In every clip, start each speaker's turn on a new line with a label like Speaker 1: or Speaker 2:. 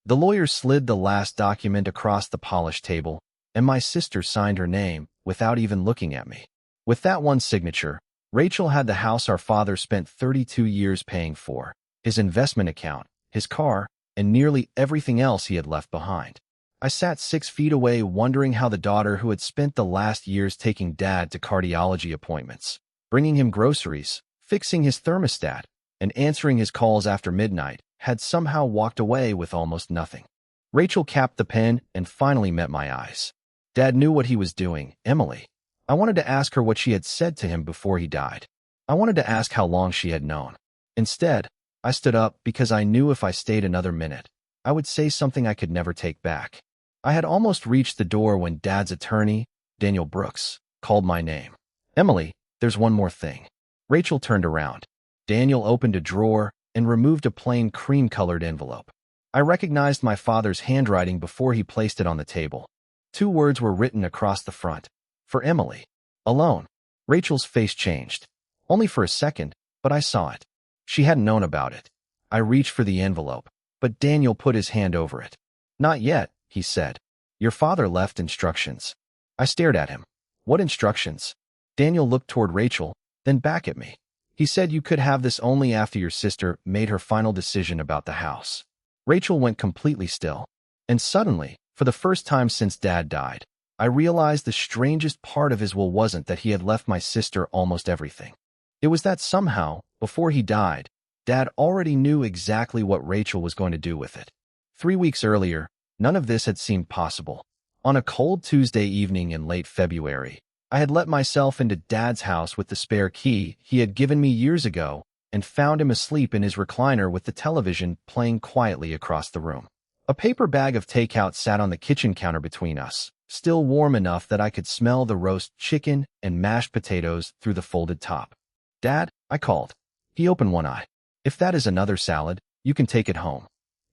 Speaker 1: The lawyer slid the last document across the polished table, and my sister signed her name without even looking at me. With that one signature, Rachel had the house our father spent 32 years paying for, his investment account, his car, and nearly everything else he had left behind. I sat 6 feet away wondering how the daughter who had spent the last years taking Dad to cardiology appointments, bringing him groceries, fixing his thermostat, and answering his calls after midnight, had somehow walked away with almost nothing. Rachel capped the pen and finally met my eyes. Dad knew what he was doing, Emily. I wanted to ask her what she had said to him before he died. I wanted to ask how long she had known. Instead, I stood up because I knew if I stayed another minute, I would say something I could never take back. I had almost reached the door when Dad's attorney, Daniel Brooks, called my name. Emily, there's one more thing. Rachel turned around. Daniel opened a drawer and removed a plain cream-colored envelope. I recognized my father's handwriting before he placed it on the table. 2 words were written across the front. For Emily. Alone. Rachel's face changed. Only for a second, but I saw it. She hadn't known about it. I reached for the envelope, but Daniel put his hand over it. Not yet, he said. Your father left instructions. I stared at him. What instructions? Daniel looked toward Rachel, then back at me. He said you could have this only after your sister made her final decision about the house. Rachel went completely still. And suddenly, for the first time since Dad died, I realized the strangest part of his will wasn't that he had left my sister almost everything. It was that somehow, before he died, Dad already knew exactly what Rachel was going to do with it. 3 weeks earlier, none of this had seemed possible. On a cold Tuesday evening in late February, I had let myself into Dad's house with the spare key he had given me years ago and found him asleep in his recliner with the television playing quietly across the room. A paper bag of takeout sat on the kitchen counter between us, still warm enough that I could smell the roast chicken and mashed potatoes through the folded top. Dad, I called. He opened one eye. If that is another salad, you can take it home.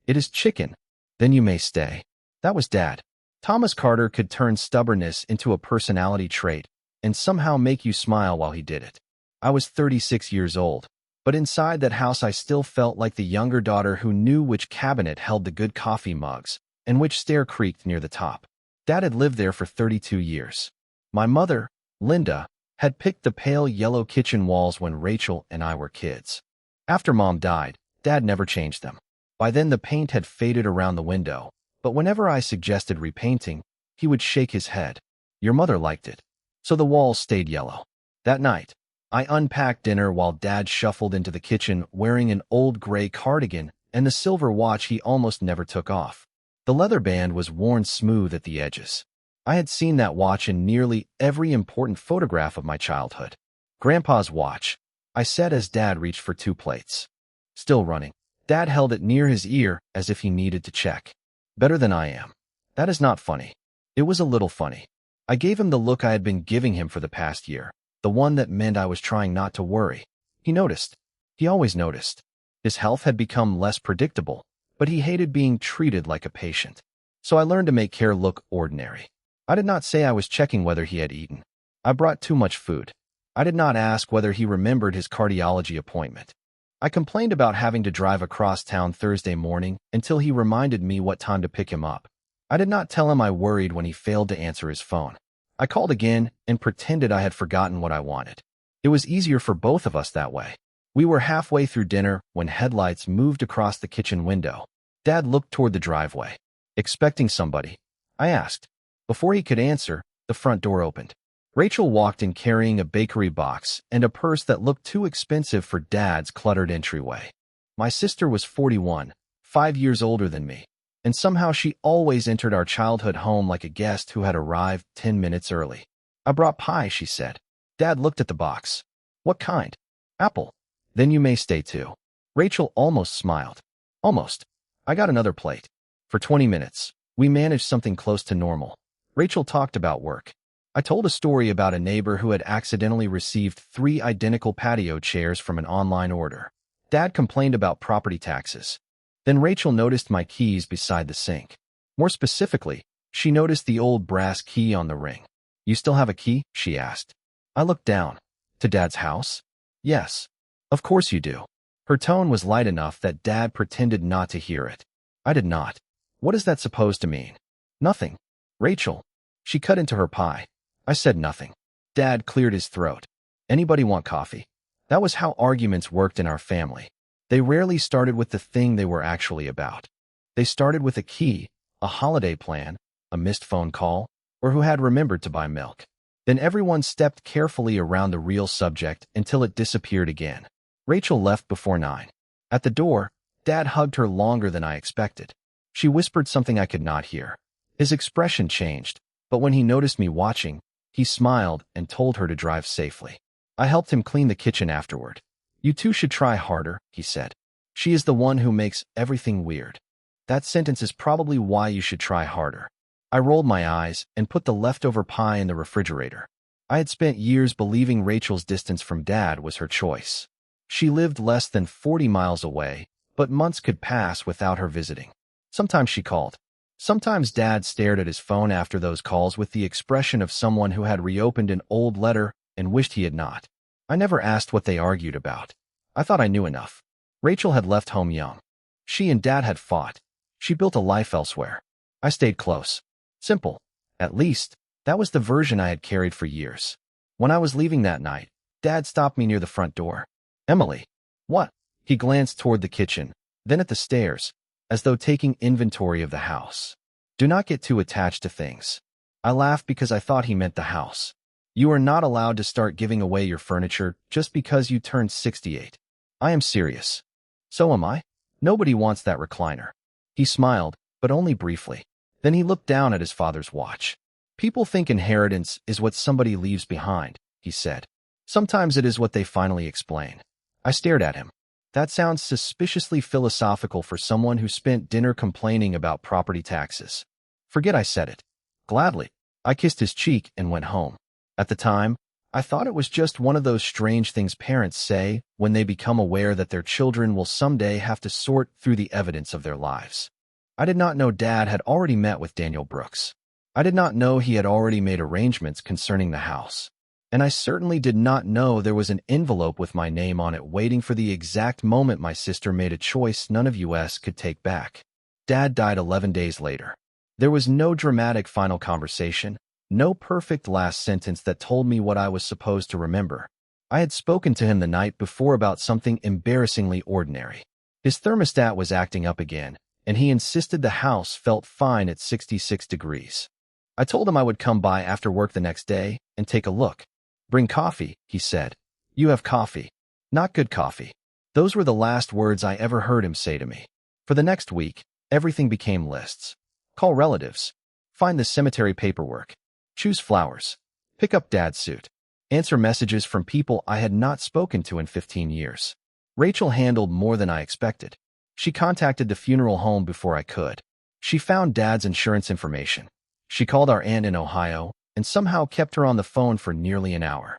Speaker 1: It is chicken. Then you may stay. That was Dad. Thomas Carter could turn stubbornness into a personality trait and somehow make you smile while he did it. I was 36 years old, but inside that house I still felt like the younger daughter who knew which cabinet held the good coffee mugs and which stair creaked near the top. Dad had lived there for 32 years. My mother, Linda, had picked the pale yellow kitchen walls when Rachel and I were kids. After Mom died, Dad never changed them. By then the paint had faded around the window, but whenever I suggested repainting, he would shake his head. Your mother liked it. So the walls stayed yellow. That night, I unpacked dinner while Dad shuffled into the kitchen wearing an old gray cardigan and the silver watch he almost never took off. The leather band was worn smooth at the edges. I had seen that watch in nearly every important photograph of my childhood. Grandpa's watch, I said as Dad reached for 2 plates. Still running. Dad held it near his ear as if he needed to check. Better than I am. That is not funny. It was a little funny. I gave him the look I had been giving him for the past year, the one that meant I was trying not to worry. He noticed. He always noticed. His health had become less predictable, but he hated being treated like a patient. So I learned to make care look ordinary. I did not say I was checking whether he had eaten. I brought too much food. I did not ask whether he remembered his cardiology appointment. I complained about having to drive across town Thursday morning until he reminded me what time to pick him up. I did not tell him I worried when he failed to answer his phone. I called again and pretended I had forgotten what I wanted. It was easier for both of us that way. We were halfway through dinner when headlights moved across the kitchen window. Dad looked toward the driveway. Expecting somebody? I asked. Before he could answer, the front door opened. Rachel walked in carrying a bakery box and a purse that looked too expensive for Dad's cluttered entryway. My sister was 41, 5 years older than me, and somehow she always entered our childhood home like a guest who had arrived 10 minutes early. I brought pie, she said. Dad looked at the box. What kind? Apple. Then you may stay too. Rachel almost smiled. Almost. I got another plate. For 20 minutes, we managed something close to normal. Rachel talked about work. I told a story about a neighbor who had accidentally received 3 identical patio chairs from an online order. Dad complained about property taxes. Then Rachel noticed my keys beside the sink. More specifically, she noticed the old brass key on the ring. You still have a key? She asked. I looked down. To Dad's house? Yes. Of course you do. Her tone was light enough that Dad pretended not to hear it. I did not. What is that supposed to mean? Nothing. Rachel. She cut into her pie. I said nothing. Dad cleared his throat. Anybody want coffee? That was how arguments worked in our family. They rarely started with the thing they were actually about. They started with a key, a holiday plan, a missed phone call, or who had remembered to buy milk. Then everyone stepped carefully around the real subject until it disappeared again. Rachel left before 9. At the door, Dad hugged her longer than I expected. She whispered something I could not hear. His expression changed, but when he noticed me watching, he smiled and told her to drive safely. I helped him clean the kitchen afterward. You two should try harder, he said. She is the one who makes everything weird. That sentence is probably why you should try harder. I rolled my eyes and put the leftover pie in the refrigerator. I had spent years believing Rachel's distance from Dad was her choice. She lived less than 40 miles away, but months could pass without her visiting. Sometimes she called. Sometimes Dad stared at his phone after those calls with the expression of someone who had reopened an old letter and wished he had not. I never asked what they argued about. I thought I knew enough. Rachel had left home young. She and Dad had fought. She built a life elsewhere. I stayed close. Simple. At least, that was the version I had carried for years. When I was leaving that night, Dad stopped me near the front door. Emily. What? He glanced toward the kitchen, then at the stairs, as though taking inventory of the house. Do not get too attached to things. I laughed because I thought he meant the house. You are not allowed to start giving away your furniture just because you turned 68. I am serious. So am I. Nobody wants that recliner. He smiled, but only briefly. Then he looked down at his father's watch. People think inheritance is what somebody leaves behind, he said. Sometimes it is what they finally explain. I stared at him. That sounds suspiciously philosophical for someone who spent dinner complaining about property taxes. Forget I said it. Gladly. I kissed his cheek and went home. At the time, I thought it was just one of those strange things parents say when they become aware that their children will someday have to sort through the evidence of their lives. I did not know Dad had already met with Daniel Brooks. I did not know he had already made arrangements concerning the house. And I certainly did not know there was an envelope with my name on it waiting for the exact moment my sister made a choice none of us could take back. Dad died 11 days later. There was no dramatic final conversation, no perfect last sentence that told me what I was supposed to remember. I had spoken to him the night before about something embarrassingly ordinary. His thermostat was acting up again, and he insisted the house felt fine at 66 degrees. I told him I would come by after work the next day and take a look. Bring coffee, he said. You have coffee. Not good coffee. Those were the last words I ever heard him say to me. For the next week, everything became lists. Call relatives. Find the cemetery paperwork. Choose flowers. Pick up Dad's suit. Answer messages from people I had not spoken to in 15 years. Rachel handled more than I expected. She contacted the funeral home before I could. She found Dad's insurance information. She called our aunt in Ohio and somehow kept her on the phone for nearly an hour.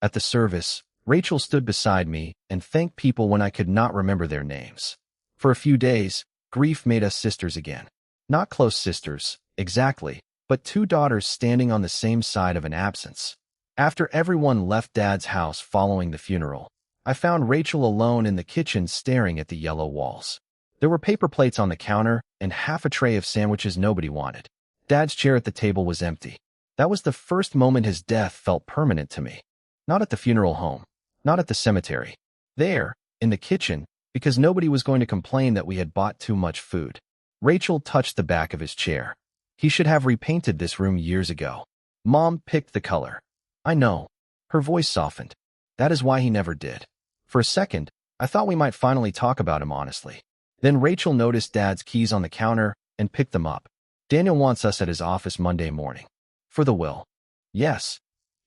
Speaker 1: At the service, Rachel stood beside me and thanked people when I could not remember their names. For a few days, grief made us sisters again. Not close sisters, exactly, but two daughters standing on the same side of an absence. After everyone left Dad's house following the funeral, I found Rachel alone in the kitchen staring at the yellow walls. There were paper plates on the counter and half a tray of sandwiches nobody wanted. Dad's chair at the table was empty. That was the first moment his death felt permanent to me. Not at the funeral home, not at the cemetery. There, in the kitchen, because nobody was going to complain that we had bought too much food. Rachel touched the back of his chair. He should have repainted this room years ago. Mom picked the color. I know. Her voice softened. That is why he never did. For a second, I thought we might finally talk about him honestly. Then Rachel noticed Dad's keys on the counter and picked them up. Daniel wants us at his office Monday morning. For the will. Yes.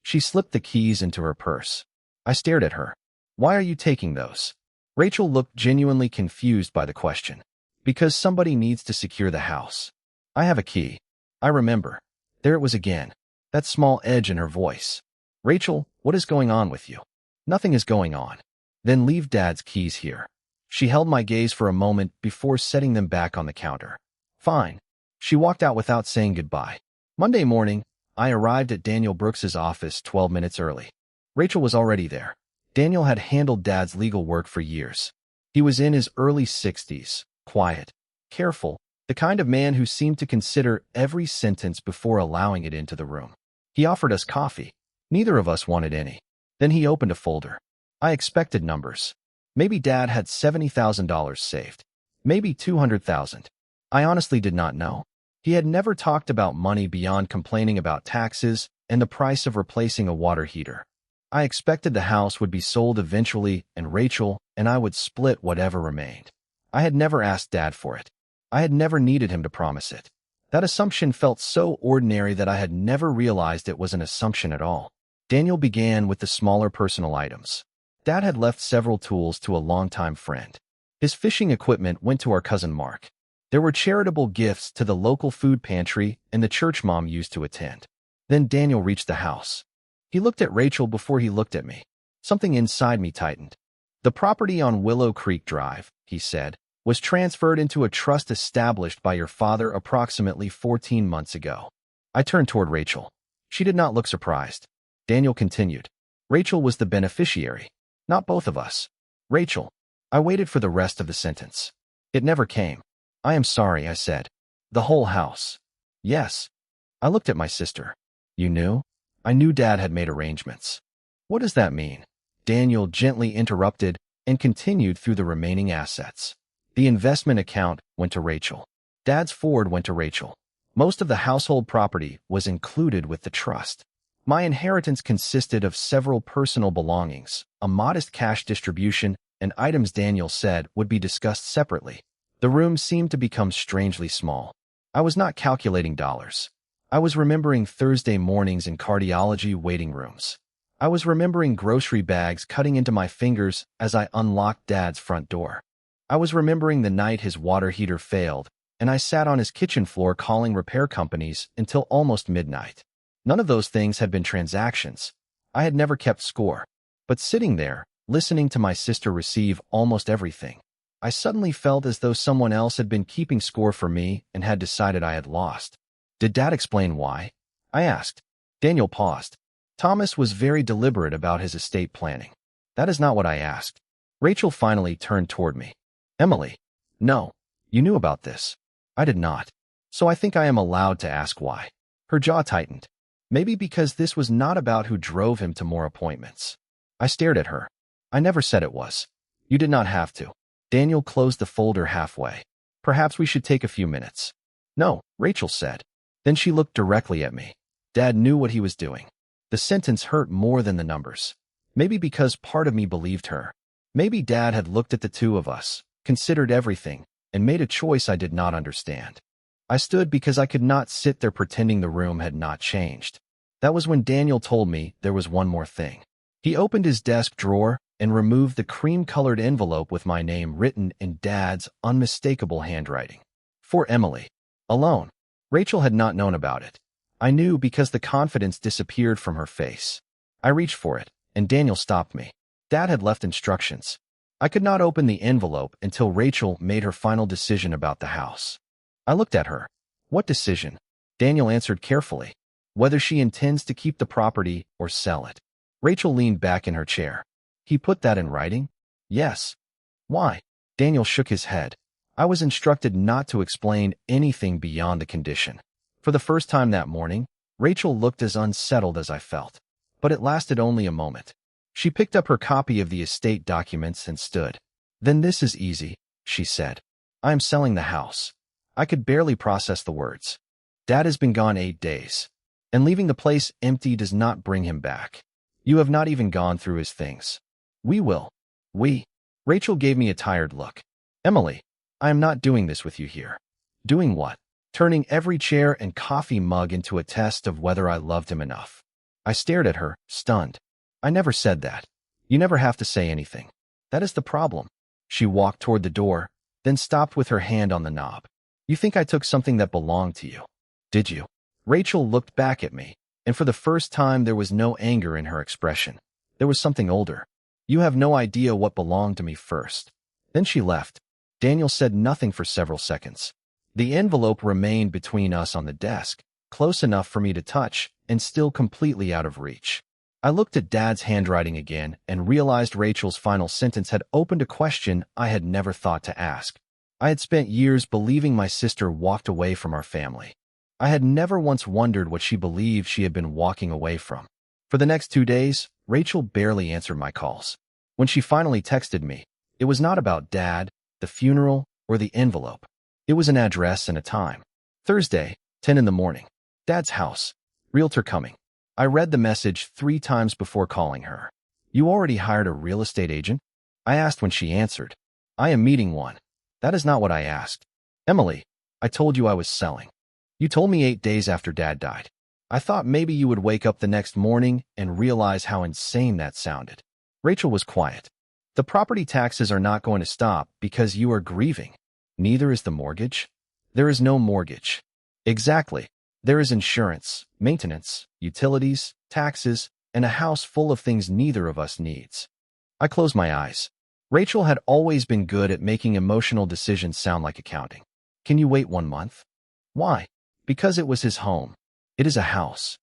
Speaker 1: She slipped the keys into her purse. I stared at her. Why are you taking those? Rachel looked genuinely confused by the question. Because somebody needs to secure the house. I have a key. I remember. There it was again. That small edge in her voice. Rachel, what is going on with you? Nothing is going on. Then leave Dad's keys here. She held my gaze for a moment before setting them back on the counter. Fine. She walked out without saying goodbye. Monday morning, I arrived at Daniel Brooks's office 12 minutes early. Rachel was already there. Daniel had handled Dad's legal work for years. He was in his early 60s, quiet, careful, the kind of man who seemed to consider every sentence before allowing it into the room. He offered us coffee. Neither of us wanted any. Then he opened a folder. I expected numbers. Maybe Dad had $70,000 saved. Maybe 200,000. I honestly did not know. He had never talked about money beyond complaining about taxes and the price of replacing a water heater. I expected the house would be sold eventually and Rachel and I would split whatever remained. I had never asked Dad for it. I had never needed him to promise it. That assumption felt so ordinary that I had never realized it was an assumption at all. Daniel began with the smaller personal items. Dad had left several tools to a longtime friend. His fishing equipment went to our cousin Mark. There were charitable gifts to the local food pantry and the church Mom used to attend. Then Daniel reached the house. He looked at Rachel before he looked at me. Something inside me tightened. The property on Willow Creek Drive, he said, was transferred into a trust established by your father approximately 14 months ago. I turned toward Rachel. She did not look surprised. Daniel continued. Rachel was the beneficiary, not both of us. Rachel. I waited for the rest of the sentence. It never came. I am sorry, I said. The whole house. Yes. I looked at my sister. You knew? I knew Dad had made arrangements. What does that mean? Daniel gently interrupted and continued through the remaining assets. The investment account went to Rachel. Dad's Ford went to Rachel. Most of the household property was included with the trust. My inheritance consisted of several personal belongings, a modest cash distribution, and items Daniel said would be discussed separately. The room seemed to become strangely small. I was not calculating dollars. I was remembering Thursday mornings in cardiology waiting rooms. I was remembering grocery bags cutting into my fingers as I unlocked Dad's front door. I was remembering the night his water heater failed, and I sat on his kitchen floor calling repair companies until almost midnight. None of those things had been transactions. I had never kept score. But sitting there, listening to my sister receive almost everything, I suddenly felt as though someone else had been keeping score for me and had decided I had lost. Did Dad explain why? I asked. Daniel paused. Thomas was very deliberate about his estate planning. That is not what I asked. Rachel finally turned toward me. Emily. No. You knew about this. I did not. So I think I am allowed to ask why. Her jaw tightened. Maybe because this was not about who drove him to more appointments. I stared at her. I never said it was. You did not have to. Daniel closed the folder halfway. Perhaps we should take a few minutes. No, Rachel said. Then she looked directly at me. Dad knew what he was doing. The sentence hurt more than the numbers. Maybe because part of me believed her. Maybe Dad had looked at the two of us, considered everything, and made a choice I did not understand. I stood because I could not sit there pretending the room had not changed. That was when Daniel told me there was one more thing. He opened his desk drawer and removed the cream-colored envelope with my name written in Dad's unmistakable handwriting. For Emily. Alone. Rachel had not known about it. I knew because the confidence disappeared from her face. I reached for it, and Daniel stopped me. Dad had left instructions. I could not open the envelope until Rachel made her final decision about the house. I looked at her. What decision? Daniel answered carefully. Whether she intends to keep the property or sell it. Rachel leaned back in her chair. He put that in writing? Yes. Why? Daniel shook his head. I was instructed not to explain anything beyond the condition. For the first time that morning, Rachel looked as unsettled as I felt. But it lasted only a moment. She picked up her copy of the estate documents and stood. Then this is easy, she said. I am selling the house. I could barely process the words. Dad has been gone 8 days. And leaving the place empty does not bring him back. You have not even gone through his things. We will. We. Rachel gave me a tired look. Emily, I am not doing this with you here. Doing what? Turning every chair and coffee mug into a test of whether I loved him enough. I stared at her, stunned. I never said that. You never have to say anything. That is the problem. She walked toward the door, then stopped with her hand on the knob. You think I took something that belonged to you? Did you? Rachel looked back at me, and for the first time there was no anger in her expression. There was something older. You have no idea what belonged to me first. Then she left. Daniel said nothing for several seconds. The envelope remained between us on the desk, close enough for me to touch, and still completely out of reach. I looked at Dad's handwriting again and realized Rachel's final sentence had opened a question I had never thought to ask. I had spent years believing my sister walked away from our family. I had never once wondered what she believed she had been walking away from. For the next 2 days, Rachel barely answered my calls. When she finally texted me, it was not about Dad, the funeral, or the envelope. It was an address and a time. Thursday, 10 in the morning. Dad's house. Realtor coming. I read the message 3 times before calling her. You already hired a real estate agent? I asked when she answered. I am meeting one. That is not what I asked. Emily, I told you I was selling. You told me 8 days after Dad died. I thought maybe you would wake up the next morning and realize how insane that sounded. Rachel was quiet. The property taxes are not going to stop because you are grieving. Neither is the mortgage. There is no mortgage. Exactly. There is insurance, maintenance, utilities, taxes, and a house full of things neither of us needs. I closed my eyes. Rachel had always been good at making emotional decisions sound like accounting. Can you wait 1 month? Why? Because it was his home. It is a house.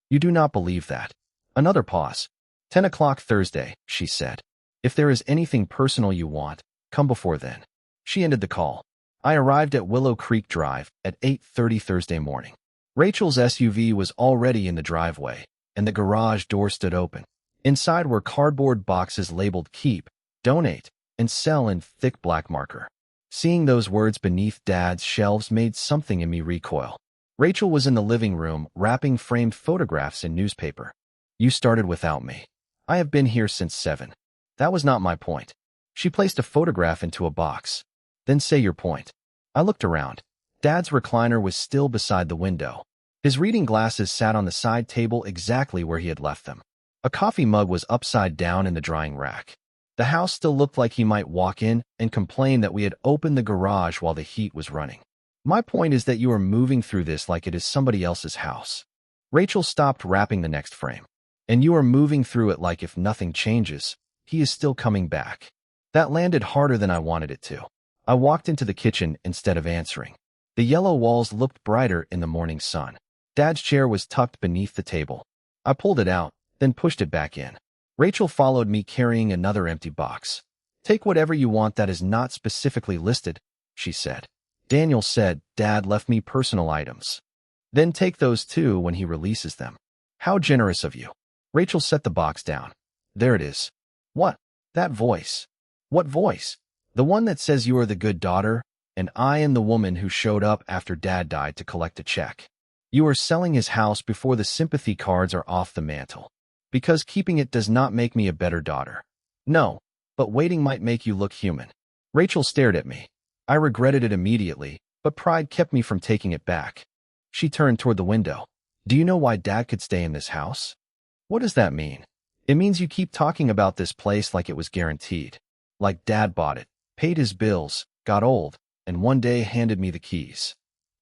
Speaker 1: You do not believe that. Another pause. 10 o'clock Thursday, she said. If there is anything personal you want, come before then. She ended the call. I arrived at Willow Creek Drive at 8:30 Thursday morning. Rachel's SUV was already in the driveway, and the garage door stood open. Inside were cardboard boxes labeled Keep, Donate, and Sell in thick black marker. Seeing those words beneath Dad's shelves made something in me recoil. Rachel was in the living room, wrapping framed photographs in newspaper. You started without me. I have been here since 7. That was not my point. She placed a photograph into a box. Then say your point. I looked around. Dad's recliner was still beside the window. His reading glasses sat on the side table exactly where he had left them. A coffee mug was upside down in the drying rack. The house still looked like he might walk in and complain that we had opened the garage while the heat was running. My point is that you are moving through this like it is somebody else's house. Rachel stopped wrapping the next frame. And you are moving through it like if nothing changes, he is still coming back. That landed harder than I wanted it to. I walked into the kitchen instead of answering. The yellow walls looked brighter in the morning sun. Dad's chair was tucked beneath the table. I pulled it out, then pushed it back in. Rachel followed me carrying another empty box. Take whatever you want that is not specifically listed, she said. Daniel said Dad left me personal items. Then take those too when he releases them. How generous of you. Rachel set the box down. There it is. What? That voice. What voice? The one that says you are the good daughter, and I am the woman who showed up after Dad died to collect a check. You are selling his house before the sympathy cards are off the mantle. Because keeping it does not make me a better daughter. No, but waiting might make you look human. Rachel stared at me. I regretted it immediately, but pride kept me from taking it back. She turned toward the window. Do you know why Dad could stay in this house? What does that mean? It means you keep talking about this place like it was guaranteed. Like Dad bought it, paid his bills, got old, and one day handed me the keys.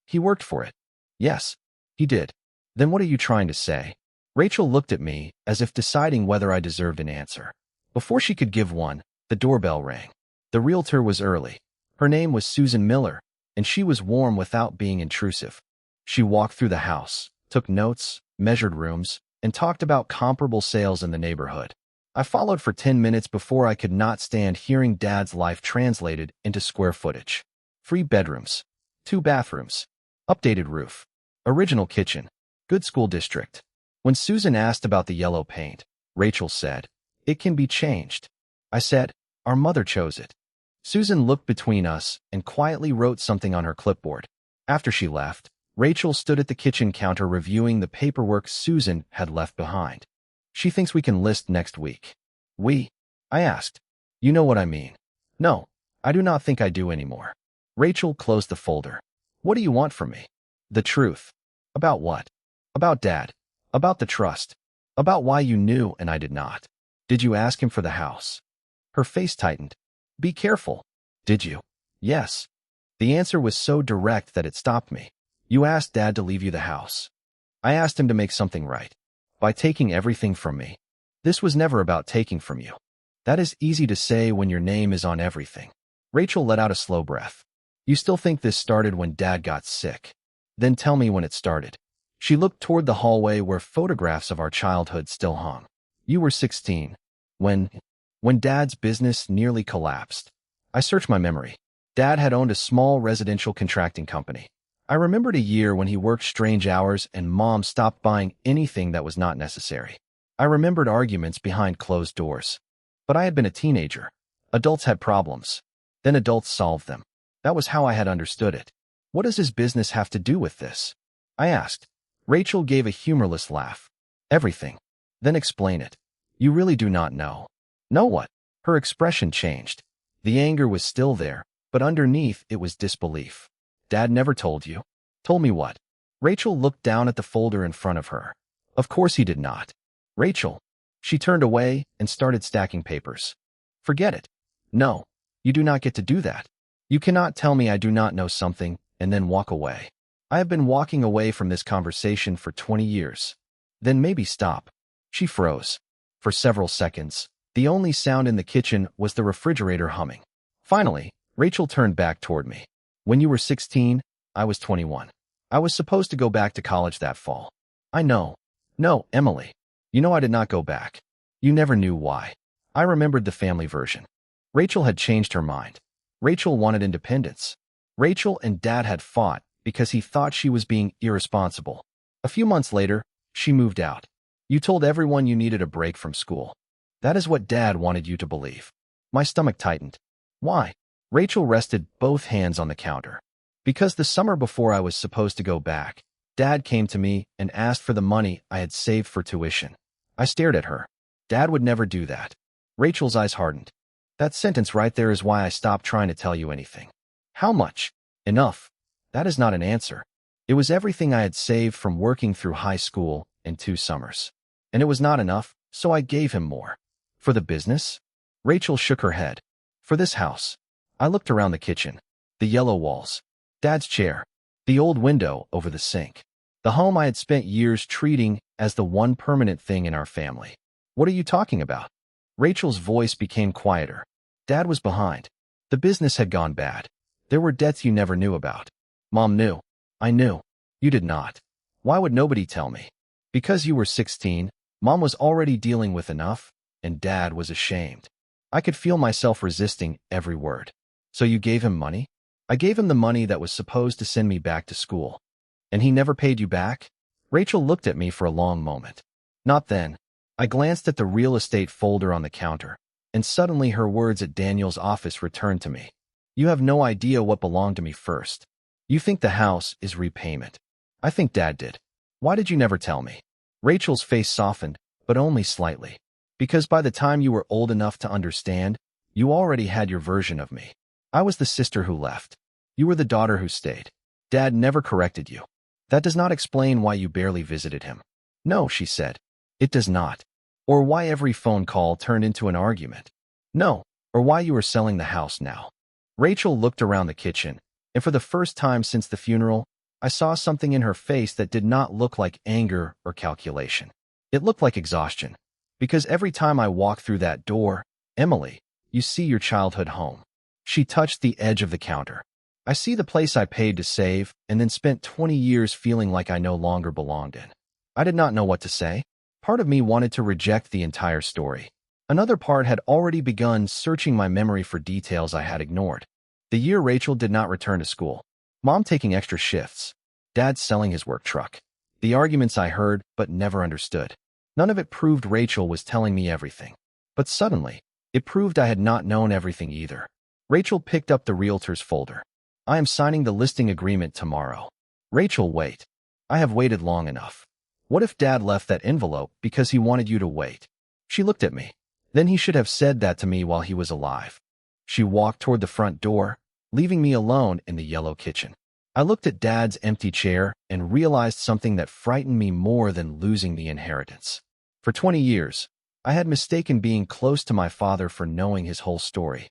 Speaker 1: He worked for it. Yes, he did. Then what are you trying to say? Rachel looked at me as if deciding whether I deserved an answer. Before she could give one, the doorbell rang. The realtor was early. Her name was Susan Miller, and she was warm without being intrusive. She walked through the house, took notes, measured rooms, and talked about comparable sales in the neighborhood. I followed for 10 minutes before I could not stand hearing Dad's life translated into square footage. 3 bedrooms, 2 bathrooms, updated roof, original kitchen, good school district. When Susan asked about the yellow paint, Rachel said, "It can be changed." I said, "Our mother chose it." Susan looked between us and quietly wrote something on her clipboard. After she left, Rachel stood at the kitchen counter reviewing the paperwork Susan had left behind. She thinks we can list next week. We? I asked. You know what I mean. No, I do not think I do anymore. Rachel closed the folder. What do you want from me? The truth. About what? About Dad. About the trust. About why you knew and I did not. Did you ask him for the house? Her face tightened. Be careful. Did you? Yes. The answer was so direct that it stopped me. You asked Dad to leave you the house. I asked him to make something right. By taking everything from me. This was never about taking from you. That is easy to say when your name is on everything. Rachel let out a slow breath. You still think this started when Dad got sick? Then tell me when it started. She looked toward the hallway where photographs of our childhood still hung. You were 16. When Dad's business nearly collapsed. I searched my memory. Dad had owned a small residential contracting company. I remembered a year when he worked strange hours and Mom stopped buying anything that was not necessary. I remembered arguments behind closed doors. But I had been a teenager. Adults had problems. Then adults solved them. That was how I had understood it. What does his business have to do with this? I asked. Rachel gave a humorless laugh. Everything. Then explain it. You really do not know. Know what? Her expression changed. The anger was still there, but underneath it was disbelief. Dad never told you. Told me what? Rachel looked down at the folder in front of her. Of course he did not. Rachel. She turned away and started stacking papers. Forget it. No, you do not get to do that. You cannot tell me I do not know something and then walk away. I have been walking away from this conversation for 20 years. Then maybe stop. She froze. For several seconds, the only sound in the kitchen was the refrigerator humming. Finally, Rachel turned back toward me. When you were 16, I was 21. I was supposed to go back to college that fall. I know. No, Emily. You know I did not go back. You never knew why. I remembered the family version. Rachel had changed her mind. Rachel wanted independence. Rachel and Dad had fought because he thought she was being irresponsible. A few months later, she moved out. You told everyone you needed a break from school. That is what Dad wanted you to believe. My stomach tightened. Why? Rachel rested both hands on the counter. Because the summer before I was supposed to go back, Dad came to me and asked for the money I had saved for tuition. I stared at her. Dad would never do that. Rachel's eyes hardened. That sentence right there is why I stopped trying to tell you anything. How much? Enough. That is not an answer. It was everything I had saved from working through high school and 2 summers. And it was not enough, so I gave him more. For the business? Rachel shook her head. For this house. I looked around the kitchen. The yellow walls. Dad's chair. The old window over the sink. The home I had spent years treating as the one permanent thing in our family. What are you talking about? Rachel's voice became quieter. Dad was behind. The business had gone bad. There were debts you never knew about. Mom knew. I knew. You did not. Why would nobody tell me? Because you were 16, Mom was already dealing with enough, and Dad was ashamed. I could feel myself resisting every word. So you gave him money? I gave him the money that was supposed to send me back to school. And he never paid you back? Rachel looked at me for a long moment. Not then. I glanced at the real estate folder on the counter, and suddenly her words at Daniel's office returned to me. You have no idea what belonged to me first. You think the house is repayment. I think Dad did. Why did you never tell me? Rachel's face softened, but only slightly. Because by the time you were old enough to understand, you already had your version of me. I was the sister who left. You were the daughter who stayed. Dad never corrected you. That does not explain why you barely visited him. No, she said. It does not. Or why every phone call turned into an argument. No, or why you are selling the house now. Rachel looked around the kitchen, and for the first time since the funeral, I saw something in her face that did not look like anger or calculation. It looked like exhaustion. Because every time I walk through that door, Emily, you see your childhood home. She touched the edge of the counter. I see the place I paid to save and then spent 20 years feeling like I no longer belonged in. I did not know what to say. Part of me wanted to reject the entire story. Another part had already begun searching my memory for details I had ignored. The year Rachel did not return to school. Mom taking extra shifts. Dad selling his work truck. The arguments I heard but never understood. None of it proved Rachel was telling me everything. But suddenly, it proved I had not known everything either. Rachel picked up the realtor's folder. I am signing the listing agreement tomorrow. Rachel, wait. I have waited long enough. What if Dad left that envelope because he wanted you to wait? She looked at me. Then he should have said that to me while he was alive. She walked toward the front door, leaving me alone in the yellow kitchen. I looked at Dad's empty chair and realized something that frightened me more than losing the inheritance. For 20 years, I had mistaken being close to my father for knowing his whole story.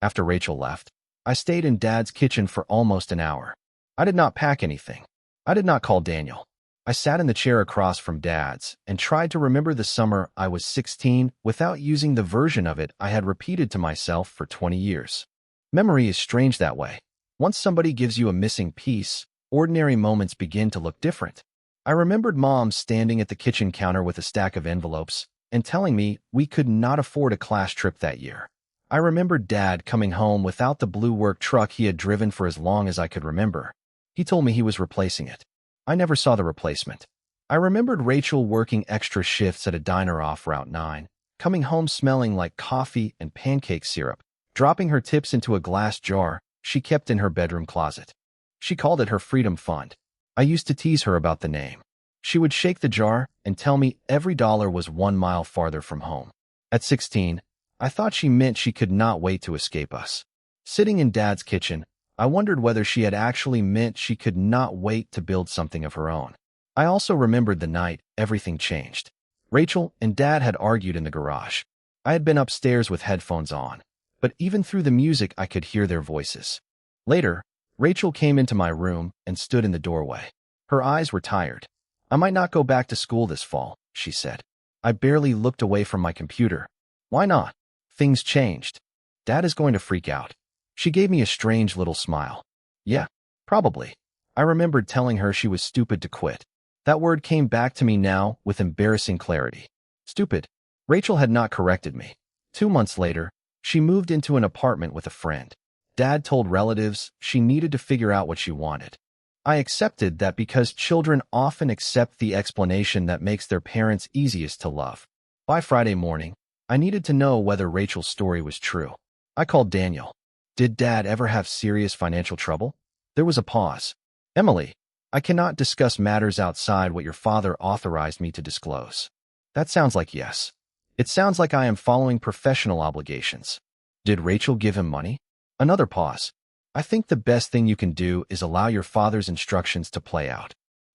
Speaker 1: After Rachel left, I stayed in Dad's kitchen for almost an hour. I did not pack anything. I did not call Daniel. I sat in the chair across from Dad's and tried to remember the summer I was 16 without using the version of it I had repeated to myself for 20 years. Memory is strange that way. Once somebody gives you a missing piece, ordinary moments begin to look different. I remembered Mom standing at the kitchen counter with a stack of envelopes and telling me we could not afford a class trip that year. I remembered Dad coming home without the blue work truck he had driven for as long as I could remember. He told me he was replacing it. I never saw the replacement. I remembered Rachel working extra shifts at a diner off Route 9, coming home smelling like coffee and pancake syrup, dropping her tips into a glass jar she kept in her bedroom closet. She called it her Freedom Fund. I used to tease her about the name. She would shake the jar and tell me every dollar was 1 mile farther from home. At 16, I thought she meant she could not wait to escape us. Sitting in Dad's kitchen, I wondered whether she had actually meant she could not wait to build something of her own. I also remembered the night everything changed. Rachel and Dad had argued in the garage. I had been upstairs with headphones on, but even through the music I could hear their voices. Later, Rachel came into my room and stood in the doorway. Her eyes were tired. "I might not go back to school this fall," she said. I barely looked away from my computer. "Why not?" "Things changed. Dad is going to freak out." She gave me a strange little smile. "Yeah, probably." I remembered telling her she was stupid to quit. That word came back to me now with embarrassing clarity. Stupid. Rachel had not corrected me. 2 months later, she moved into an apartment with a friend. Dad told relatives she needed to figure out what she wanted. I accepted that because children often accept the explanation that makes their parents easiest to love. By Friday morning, I needed to know whether Rachel's story was true. I called Daniel. "Did Dad ever have serious financial trouble?" There was a pause. "Emily, I cannot discuss matters outside what your father authorized me to disclose." "That sounds like yes. It sounds like I am following professional obligations." "Did Rachel give him money?" Another pause. "I think the best thing you can do is allow your father's instructions to play out.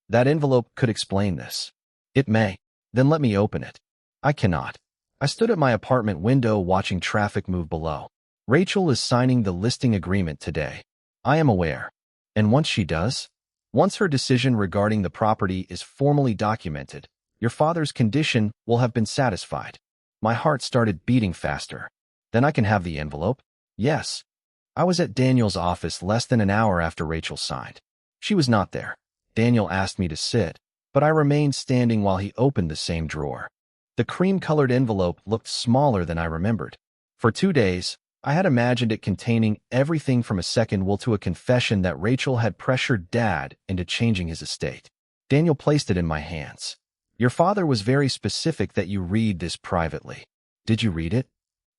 Speaker 1: That envelope could explain this." "It may. Then let me open it." "I cannot." I stood at my apartment window watching traffic move below. "Rachel is signing the listing agreement today." "I am aware." "And once she does? Once her decision regarding the property is formally documented, your father's condition will have been satisfied." My heart started beating faster. "Then I can have the envelope?" "Yes." I was at Daniel's office less than an hour after Rachel signed. She was not there. Daniel asked me to sit, but I remained standing while he opened the same drawer. The cream-colored envelope looked smaller than I remembered. For 2 days, I had imagined it containing everything from a second will to a confession that Rachel had pressured Dad into changing his estate. Daniel placed it in my hands. "Your father was very specific that you read this privately." "Did you read it?"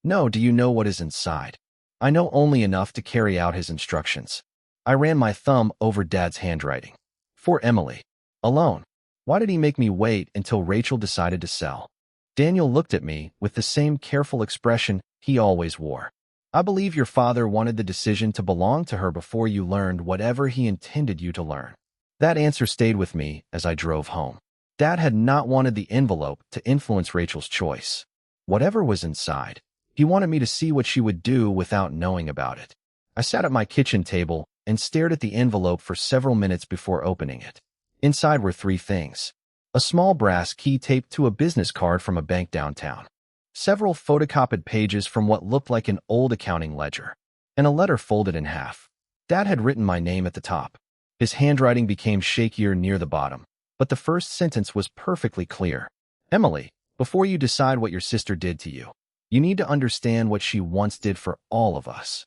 Speaker 1: "No." "Do you know what is inside?" "I know only enough to carry out his instructions." I ran my thumb over Dad's handwriting. "For Emily. Alone. Why did he make me wait until Rachel decided to sell?" Daniel looked at me with the same careful expression he always wore. "I believe your father wanted the decision to belong to her before you learned whatever he intended you to learn." That answer stayed with me as I drove home. Dad had not wanted the envelope to influence Rachel's choice. Whatever was inside, he wanted me to see what she would do without knowing about it. I sat at my kitchen table and stared at the envelope for several minutes before opening it. Inside were 3 things. A small brass key taped to a business card from a bank downtown. Several photocopied pages from what looked like an old accounting ledger. And a letter folded in half. Dad had written my name at the top. His handwriting became shakier near the bottom, but the first sentence was perfectly clear. "Emily, before you decide what your sister did to you, you need to understand what she once did for all of us."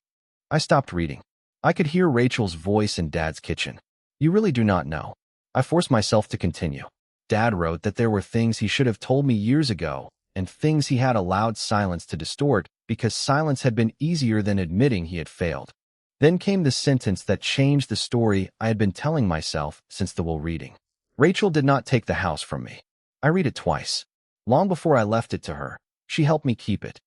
Speaker 1: I stopped reading. I could hear Rachel's voice in Dad's kitchen. "You really do not know." I forced myself to continue. "Dad wrote that there were things he should have told me years ago, and things he had allowed silence to distort because silence had been easier than admitting he had failed." Then came the sentence that changed the story I had been telling myself since the will reading. "Rachel did not take the house from me." I read it twice. Long before I left it to her, she helped me keep it.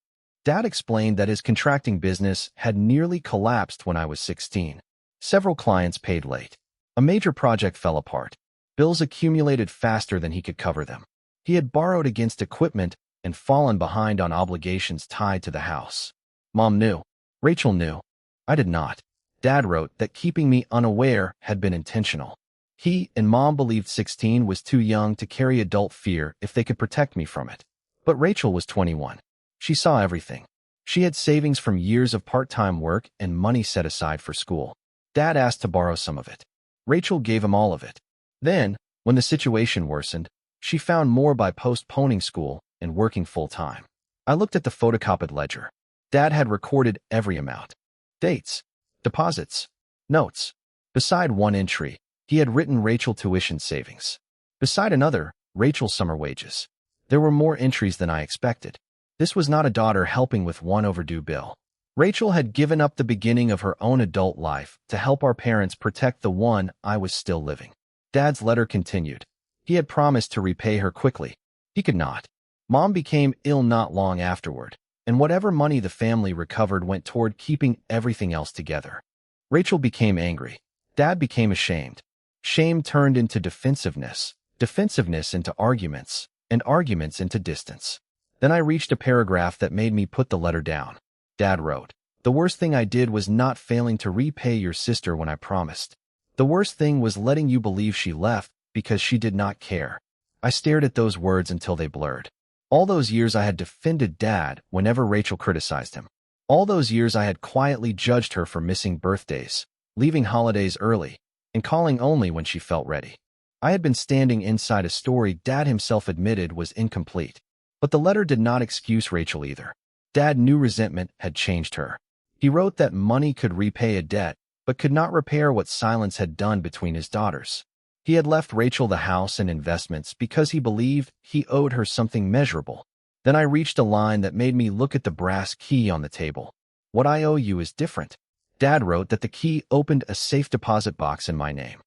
Speaker 1: Dad explained that his contracting business had nearly collapsed when I was 16. Several clients paid late. A major project fell apart. Bills accumulated faster than he could cover them. He had borrowed against equipment and fallen behind on obligations tied to the house. Mom knew. Rachel knew. I did not. Dad wrote that keeping me unaware had been intentional. He and Mom believed 16 was too young to carry adult fear if they could protect me from it. But Rachel was 21. She saw everything. She had savings from years of part-time work and money set aside for school. Dad asked to borrow some of it. Rachel gave him all of it. Then, when the situation worsened, she found more by postponing school and working full-time. I looked at the photocopied ledger. Dad had recorded every amount. Dates, deposits, notes. Beside one entry, he had written Rachel tuition savings. Beside another, Rachel's summer wages. There were more entries than I expected. This was not a daughter helping with one overdue bill. Rachel had given up the beginning of her own adult life to help our parents protect the one I was still living. Dad's letter continued. He had promised to repay her quickly. He could not. Mom became ill not long afterward, and whatever money the family recovered went toward keeping everything else together. Rachel became angry. Dad became ashamed. Shame turned into defensiveness, defensiveness into arguments, and arguments into distance. Then I reached a paragraph that made me put the letter down. Dad wrote, "The worst thing I did was not failing to repay your sister when I promised. The worst thing was letting you believe she left because she did not care." I stared at those words until they blurred. All those years I had defended Dad whenever Rachel criticized him. All those years I had quietly judged her for missing birthdays, leaving holidays early, and calling only when she felt ready. I had been standing inside a story Dad himself admitted was incomplete. But the letter did not excuse Rachel either. Dad knew resentment had changed her. He wrote that money could repay a debt, but could not repair what silence had done between his daughters. He had left Rachel the house and investments because he believed he owed her something measurable. Then I reached a line that made me look at the brass key on the table. "What I owe you is different." Dad wrote that the key opened a safe deposit box in my name.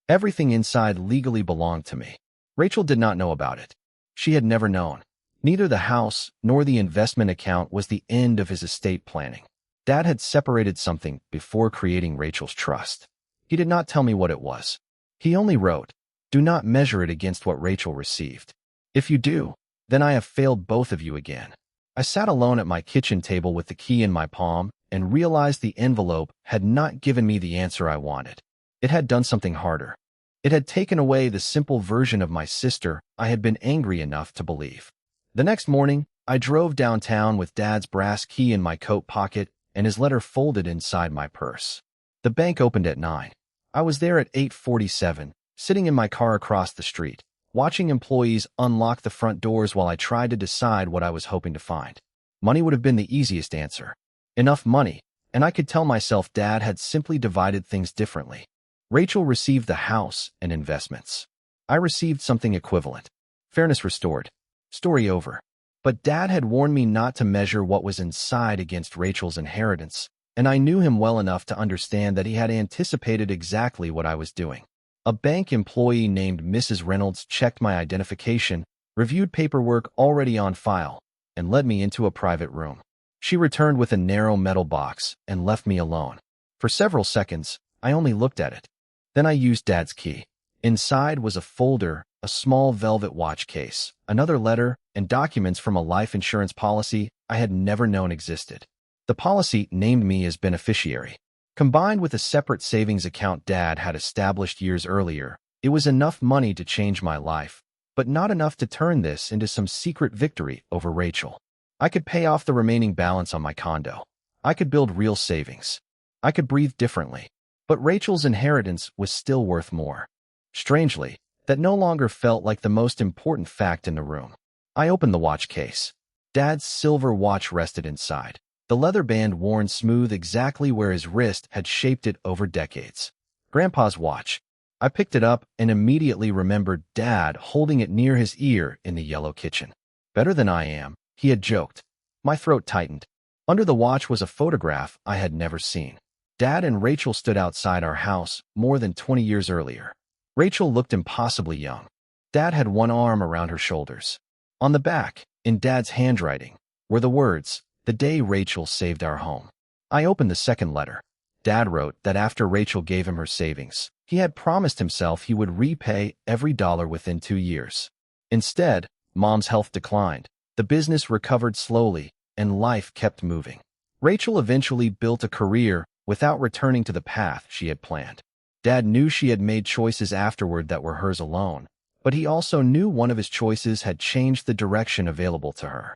Speaker 1: Everything inside legally belonged to me. Rachel did not know about it. She had never known. Neither the house nor the investment account was the end of his estate planning. Dad had separated something before creating Rachel's trust. He did not tell me what it was. He only wrote, "Do not measure it against what Rachel received. If you do, then I have failed both of you again." I sat alone at my kitchen table with the key in my palm and realized the envelope had not given me the answer I wanted. It had done something harder. It had taken away the simple version of my sister I had been angry enough to believe. The next morning, I drove downtown with Dad's brass key in my coat pocket and his letter folded inside my purse. The bank opened at 9. I was there at 8:47, sitting in my car across the street, watching employees unlock the front doors while I tried to decide what I was hoping to find. Money would have been the easiest answer. Enough money, and I could tell myself Dad had simply divided things differently. Rachel received the house and investments. I received something equivalent. Fairness restored. Story over. But Dad had warned me not to measure what was inside against Rachel's inheritance, and I knew him well enough to understand that he had anticipated exactly what I was doing. A bank employee named Mrs. Reynolds checked my identification, reviewed paperwork already on file, and led me into a private room. She returned with a narrow metal box and left me alone. For several seconds, I only looked at it. Then I used Dad's key. Inside was a folder, a small velvet watch case, another letter, and documents from a life insurance policy I had never known existed. The policy named me as beneficiary. Combined with a separate savings account Dad had established years earlier, it was enough money to change my life, but not enough to turn this into some secret victory over Rachel. I could pay off the remaining balance on my condo. I could build real savings. I could breathe differently. But Rachel's inheritance was still worth more. Strangely, that no longer felt like the most important fact in the room. I opened the watch case. Dad's silver watch rested inside, the leather band worn smooth exactly where his wrist had shaped it over decades. Grandpa's watch. I picked it up and immediately remembered Dad holding it near his ear in the yellow kitchen. "Better than I am," he had joked. My throat tightened. Under the watch was a photograph I had never seen. Dad and Rachel stood outside our house more than 20 years earlier. Rachel looked impossibly young. Dad had one arm around her shoulders. On the back, in Dad's handwriting, were the words, "The day Rachel saved our home." I opened the second letter. Dad wrote that after Rachel gave him her savings, he had promised himself he would repay every dollar within 2 years. Instead, Mom's health declined, the business recovered slowly, and life kept moving. Rachel eventually built a career without returning to the path she had planned. Dad knew she had made choices afterward that were hers alone, but he also knew one of his choices had changed the direction available to her.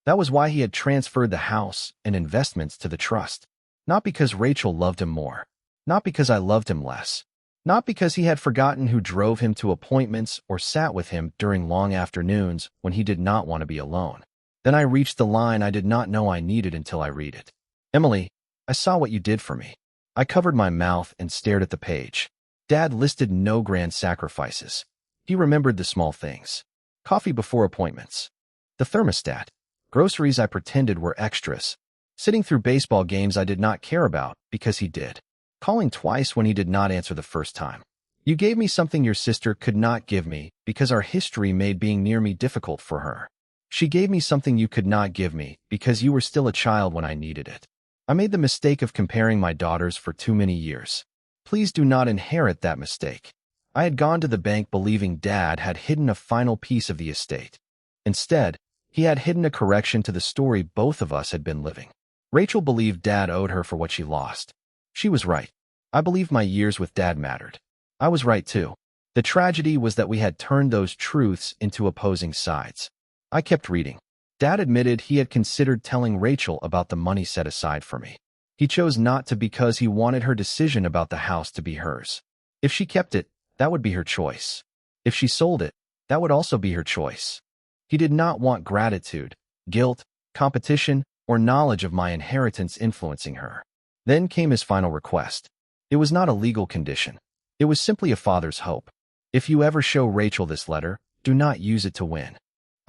Speaker 1: That was why he had transferred the house and investments to the trust. Not because Rachel loved him more. Not because I loved him less. Not because he had forgotten who drove him to appointments or sat with him during long afternoons when he did not want to be alone. Then I reached the line I did not know I needed until I read it. Emily, I saw what you did for me. I covered my mouth and stared at the page. Dad listed no grand sacrifices. He remembered the small things. Coffee before appointments. The thermostat. Groceries I pretended were extras. Sitting through baseball games I did not care about because he did. Calling twice when he did not answer the first time. You gave me something your sister could not give me because our history made being near me difficult for her. She gave me something you could not give me because you were still a child when I needed it. I made the mistake of comparing my daughters for too many years. Please do not inherit that mistake. I had gone to the bank believing Dad had hidden a final piece of the estate. Instead, he had hidden a correction to the story both of us had been living. Rachel believed Dad owed her for what she lost. She was right. I believed my years with Dad mattered. I was right too. The tragedy was that we had turned those truths into opposing sides. I kept reading. Dad admitted he had considered telling Rachel about the money set aside for me. He chose not to because he wanted her decision about the house to be hers. If she kept it, that would be her choice. If she sold it, that would also be her choice. He did not want gratitude, guilt, competition, or knowledge of my inheritance influencing her. Then came his final request. It was not a legal condition. It was simply a father's hope. If you ever show Rachel this letter, do not use it to win.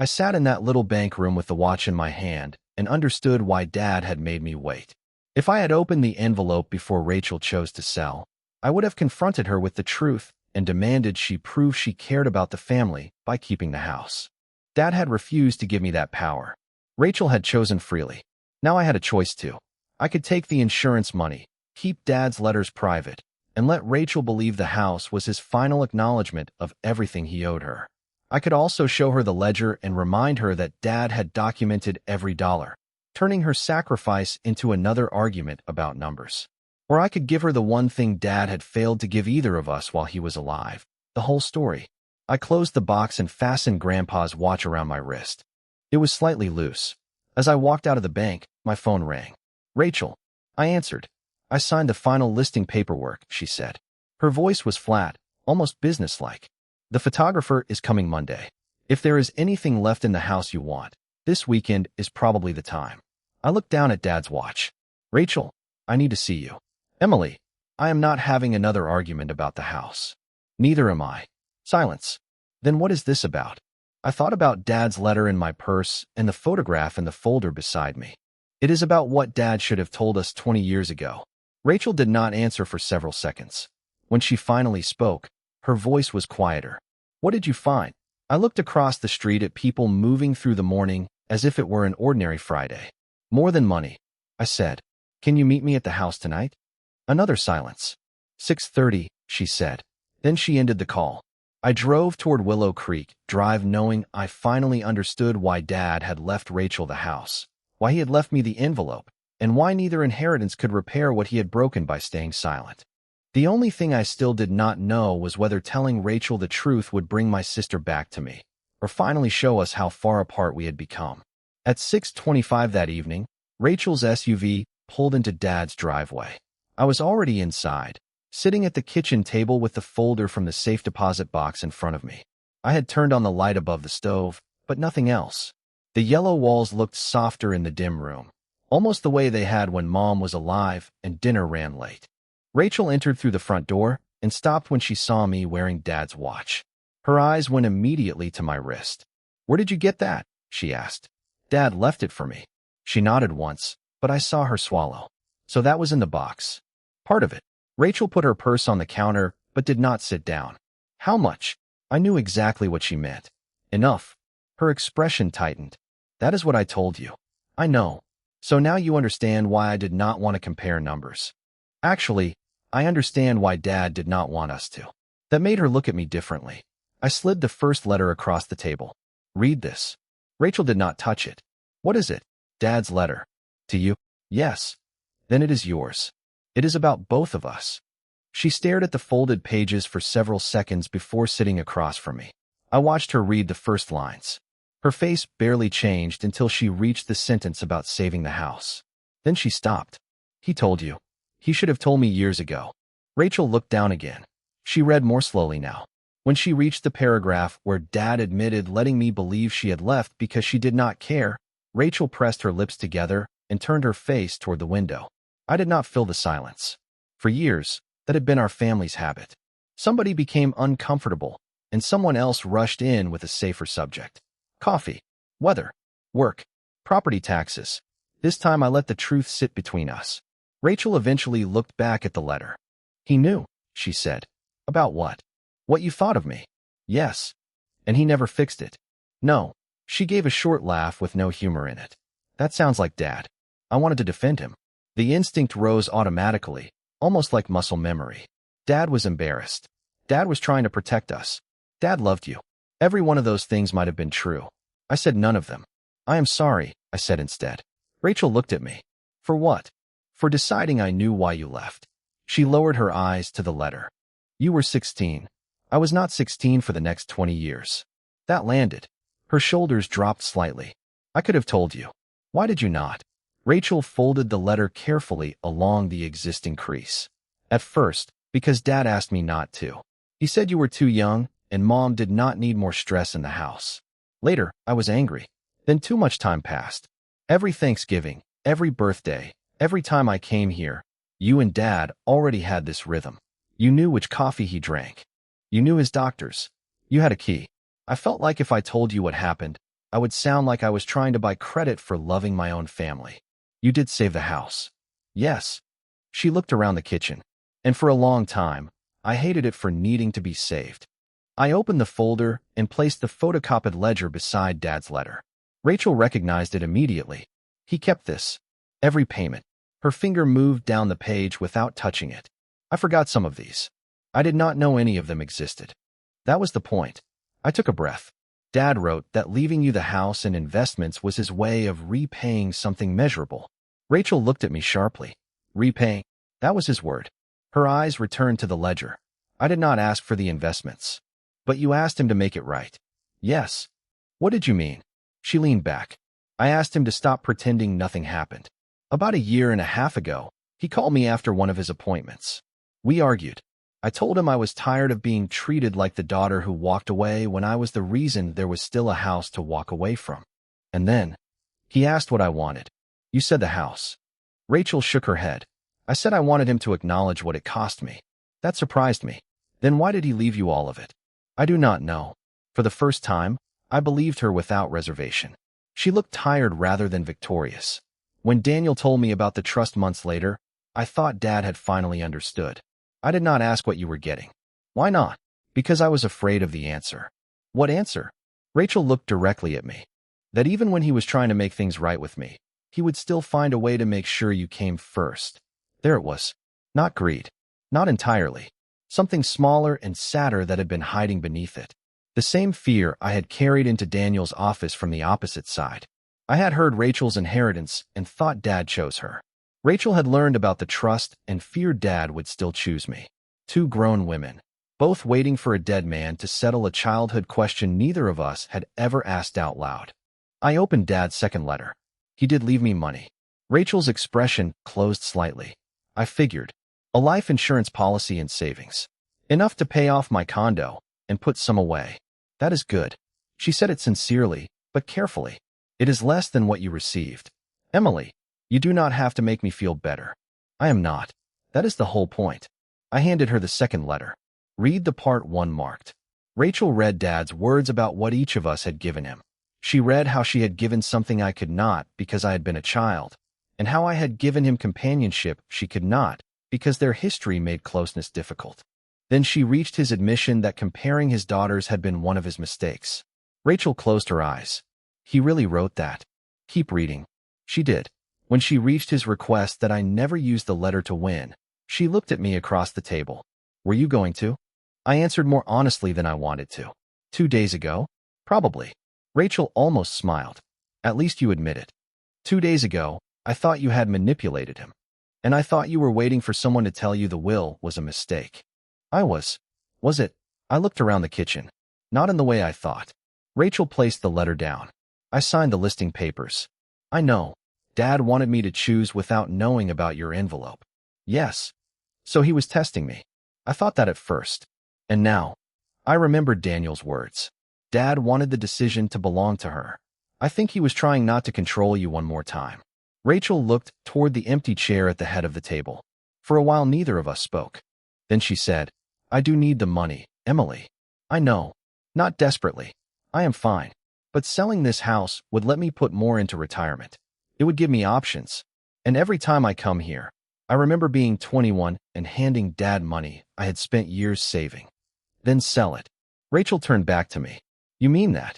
Speaker 1: I sat in that little bank room with the watch in my hand and understood why Dad had made me wait. If I had opened the envelope before Rachel chose to sell, I would have confronted her with the truth and demanded she prove she cared about the family by keeping the house. Dad had refused to give me that power. Rachel had chosen freely. Now I had a choice too. I could take the insurance money, keep Dad's letters private, and let Rachel believe the house was his final acknowledgement of everything he owed her. I could also show her the ledger and remind her that Dad had documented every dollar, turning her sacrifice into another argument about numbers. Or I could give her the one thing Dad had failed to give either of us while he was alive, the whole story. I closed the box and fastened Grandpa's watch around my wrist. It was slightly loose. As I walked out of the bank, my phone rang. Rachel. I answered. I signed the final listing paperwork, she said. Her voice was flat, almost businesslike. The photographer is coming Monday. If there is anything left in the house you want, this weekend is probably the time. I looked down at Dad's watch. Rachel, I need to see you. Emily, I am not having another argument about the house. Neither am I. Silence. Then what is this about? I thought about Dad's letter in my purse and the photograph in the folder beside me. It is about what Dad should have told us 20 years ago. Rachel did not answer for several seconds. When she finally spoke, her voice was quieter. What did you find? I looked across the street at people moving through the morning as if it were an ordinary Friday. More than money, I said. Can you meet me at the house tonight? Another silence. 6:30, she said. Then she ended the call. I drove toward Willow Creek Drive knowing I finally understood why Dad had left Rachel the house, why he had left me the envelope, and why neither inheritance could repair what he had broken by staying silent. The only thing I still did not know was whether telling Rachel the truth would bring my sister back to me, or finally show us how far apart we had become. At 6:25 that evening, Rachel's SUV pulled into Dad's driveway. I was already inside, sitting at the kitchen table with the folder from the safe deposit box in front of me. I had turned on the light above the stove, but nothing else. The yellow walls looked softer in the dim room, almost the way they had when Mom was alive and dinner ran late. Rachel entered through the front door and stopped when she saw me wearing Dad's watch. Her eyes went immediately to my wrist. Where did you get that? She asked. Dad left it for me. She nodded once, but I saw her swallow. So that was in the box. Part of it. Rachel put her purse on the counter, but did not sit down. How much? I knew exactly what she meant. Enough. Her expression tightened. That is what I told you. I know. So now you understand why I did not want to compare numbers. Actually, I understand why Dad did not want us to. That made her look at me differently. I slid the first letter across the table. Read this. Rachel did not touch it. What is it? Dad's letter. To you? Yes. Then it is yours. It is about both of us. She stared at the folded pages for several seconds before sitting across from me. I watched her read the first lines. Her face barely changed until she reached the sentence about saving the house. Then she stopped. He told you. He should have told me years ago. Rachel looked down again. She read more slowly now. When she reached the paragraph where Dad admitted letting me believe she had left because she did not care, Rachel pressed her lips together and turned her face toward the window. I did not fill the silence. For years, that had been our family's habit. Somebody became uncomfortable, and someone else rushed in with a safer subject. Coffee, weather, work, property taxes. This time I let the truth sit between us. Rachel eventually looked back at the letter. He knew, she said. About what? What you thought of me. Yes. And he never fixed it. No. She gave a short laugh with no humor in it. That sounds like Dad. I wanted to defend him. The instinct rose automatically, almost like muscle memory. Dad was embarrassed. Dad was trying to protect us. Dad loved you. Every one of those things might have been true. I said none of them. I am sorry, I said instead. Rachel looked at me. For what? For deciding I knew why you left. She lowered her eyes to the letter. You were 16. I was not 16 for the next 20 years. That landed. Her shoulders dropped slightly. I could have told you. Why did you not? Rachel folded the letter carefully along the existing crease. At first, because Dad asked me not to. He said you were too young, and Mom did not need more stress in the house. Later, I was angry. Then too much time passed. Every Thanksgiving, every birthday, every time I came here, you and Dad already had this rhythm. You knew which coffee he drank. You knew his doctors. You had a key. I felt like if I told you what happened, I would sound like I was trying to buy credit for loving my own family. You did save the house. Yes. She looked around the kitchen. And for a long time, I hated it for needing to be saved. I opened the folder and placed the photocopied ledger beside Dad's letter. Rachel recognized it immediately. He kept this. Every payment. Her finger moved down the page without touching it. I forgot some of these. I did not know any of them existed. That was the point. I took a breath. Dad wrote that leaving you the house and investments was his way of repaying something measurable. Rachel looked at me sharply. Repaying? That was his word. Her eyes returned to the ledger. I did not ask for the investments. But you asked him to make it right. Yes. What did you mean? She leaned back. I asked him to stop pretending nothing happened. About a year and a half ago, he called me after one of his appointments. We argued. I told him I was tired of being treated like the daughter who walked away when I was the reason there was still a house to walk away from. And then, he asked what I wanted. You said the house. Rachel shook her head. I said I wanted him to acknowledge what it cost me. That surprised me. Then why did he leave you all of it? I do not know. For the first time, I believed her without reservation. She looked tired rather than victorious. When Daniel told me about the trust months later, I thought Dad had finally understood. I did not ask what you were getting. Why not? Because I was afraid of the answer. What answer? Rachel looked directly at me. That even when he was trying to make things right with me, he would still find a way to make sure you came first. There it was. Not greed. Not entirely. Something smaller and sadder that had been hiding beneath it. The same fear I had carried into Daniel's office from the opposite side. I had heard Rachel's inheritance and thought Dad chose her. Rachel had learned about the trust and feared Dad would still choose me. Two grown women, both waiting for a dead man to settle a childhood question neither of us had ever asked out loud. I opened Dad's second letter. He did leave me money. Rachel's expression closed slightly. I figured. A life insurance policy and savings. Enough to pay off my condo and put some away. That is good. She said it sincerely, but carefully. It is less than what you received. Emily, you do not have to make me feel better. I am not. That is the whole point. I handed her the second letter. Read the part 1 marked. Rachel read Dad's words about what each of us had given him. She read how she had given something I could not because I had been a child, and how I had given him companionship she could not because their history made closeness difficult. Then she reached his admission that comparing his daughters had been one of his mistakes. Rachel closed her eyes. He really wrote that. Keep reading. She did. When she reached his request that I never use the letter to win, she looked at me across the table. Were you going to? I answered more honestly than I wanted to. 2 days ago? Probably. Rachel almost smiled. At least you admit it. 2 days ago, I thought you had manipulated him. And I thought you were waiting for someone to tell you the will was a mistake. I was. Was it? I looked around the kitchen. Not in the way I thought. Rachel placed the letter down. I signed the listing papers. I know. Dad wanted me to choose without knowing about your envelope. Yes. So he was testing me. I thought that at first. And now, I remembered Daniel's words. Dad wanted the decision to belong to her. I think he was trying not to control you one more time. Rachel looked toward the empty chair at the head of the table. For a while, neither of us spoke. Then she said, I do need the money, Emily. I know. Not desperately. I am fine. But selling this house would let me put more into retirement. It would give me options. And every time I come here, I remember being 21 and handing Dad money I had spent years saving. Then sell it. Rachel turned back to me. You mean that?